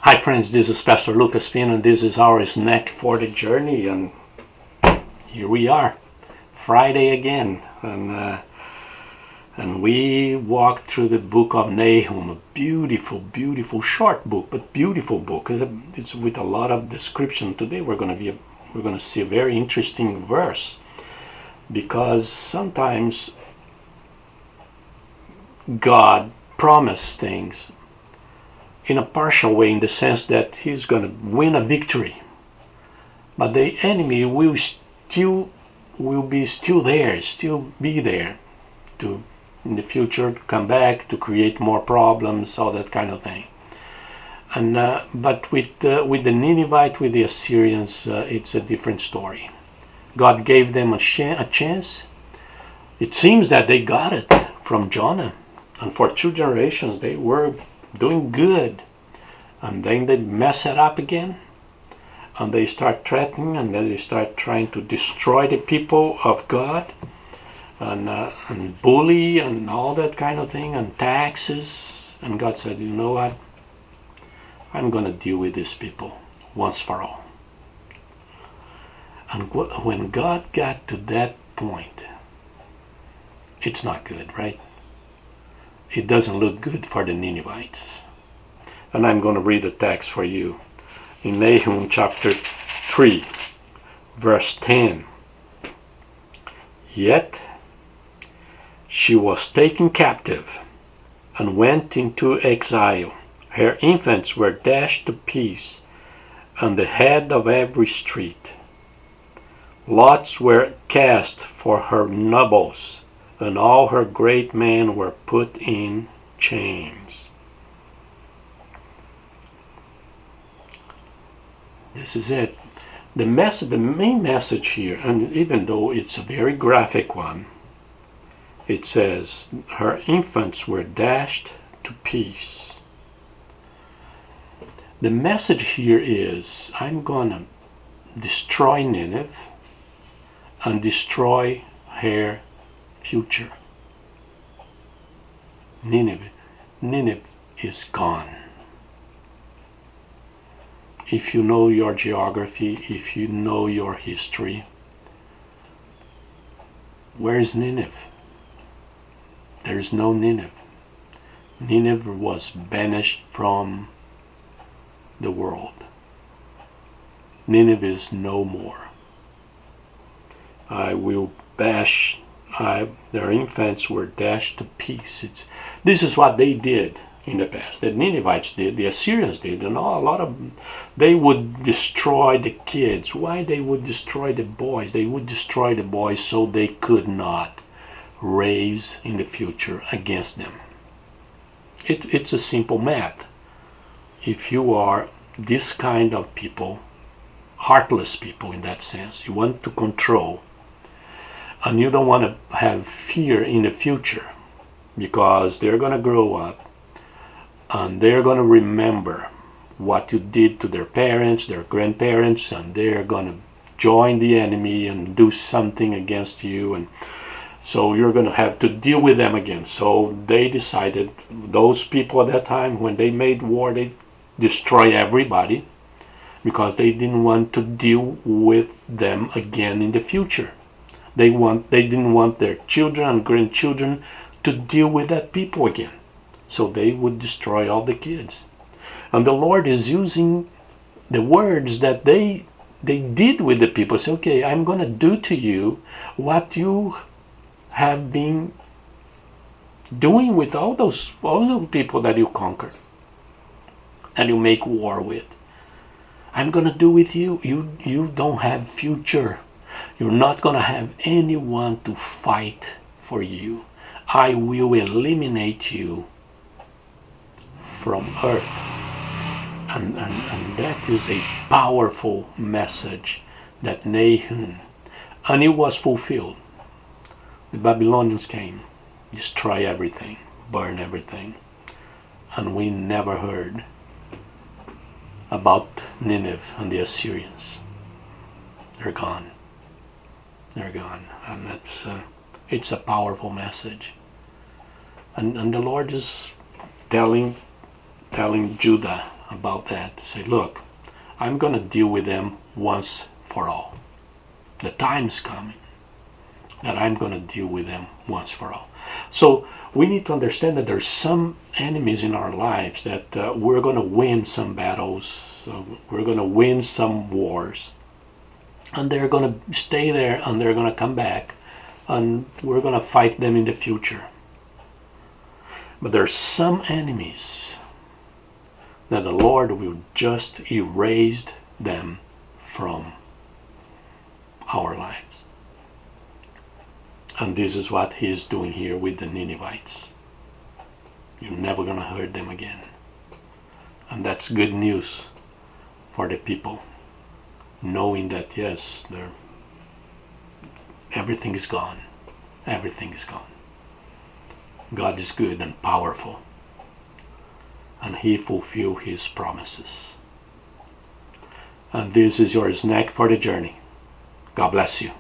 Hi friends, this is Pastor Lucas Pin and this is our snack for the journey, and here we are, Friday again, and we walk through the book of Nahum, a beautiful short book, but beautiful book. It's with a lot of description. Today we're going to see a very interesting verse, because sometimes God promised things in a partial way, in the sense that he's going to win a victory, but the enemy will be still there to in the future come back to create more problems, all that kind of thing. And but with the Ninevite, with the Assyrians, it's a different story. God gave them a chance. It seems that they got it from Jonah, and for 2 generations they were doing good, and then they mess it up again, and they start threatening, and then they start trying to destroy the people of God, and bully and all that kind of thing, and taxes. And God said, you know what, I'm going to deal with these people once for all. And when God got to that point, it's not good, right? It doesn't look good for the Ninevites. And I'm going to read the text for you in Nahum chapter 3, verse 10. Yet she was taken captive and went into exile. Her infants were dashed to pieces on the head of every street. Lots were cast for her nobles, and all her great men were put in chains. This is it. The main message here, and even though it's a very graphic one, it says her infants were dashed to pieces. The message here is, I'm gonna destroy Nineveh and destroy her future. Nineveh is gone. If you know your geography, if you know your history, where is Nineveh? There is no Nineveh. Nineveh was banished from the world. Nineveh is no more. I will bash. Their infants were dashed to pieces. This is what they did in the past. The Ninevites did, the Assyrians did, and a lot of they would destroy the kids. Why they would destroy the boys? They would destroy the boys so they could not raise in the future against them. It's a simple math. If you are this kind of people, heartless people in that sense, you want to control, and you don't want to have fear in the future, because they're going to grow up and they're going to remember what you did to their parents, their grandparents, and they're going to join the enemy and do something against you, and so you're going to have to deal with them again. So they decided, those people at that time, when they made war, they destroy everybody, because they didn't want to deal with them again in the future. They didn't want their children and grandchildren to deal with that people again. So they would destroy all the kids. And the Lord is using the words that they did with the people. Say, okay, I'm going to do to you what you have been doing with all those people that you conquered and you make war with. I'm going to do with you. You don't have future. You're not going to have anyone to fight for you. I will eliminate you from earth. And that is a powerful message that Nahum, and it was fulfilled. The Babylonians came, destroy everything, burn everything, and we never heard about Nineveh and the Assyrians. They're gone. They're gone, and it's a powerful message. And the Lord is telling Judah about that. To say, look, I'm going to deal with them once for all. The time's coming that I'm going to deal with them once for all. So we need to understand that there's some enemies in our lives that we're going to win some battles, we're going to win some wars, and they're going to stay there and they're going to come back, and we're going to fight them in the future. But there's some enemies that the Lord will just erase them from our lives. And this is what he is doing here with the Ninevites. You're never going to hurt them again. And that's good news for the people, knowing that yes, everything is gone. Everything is gone. God is good and powerful, and he fulfills his promises. And this is your snack for the journey. God bless you.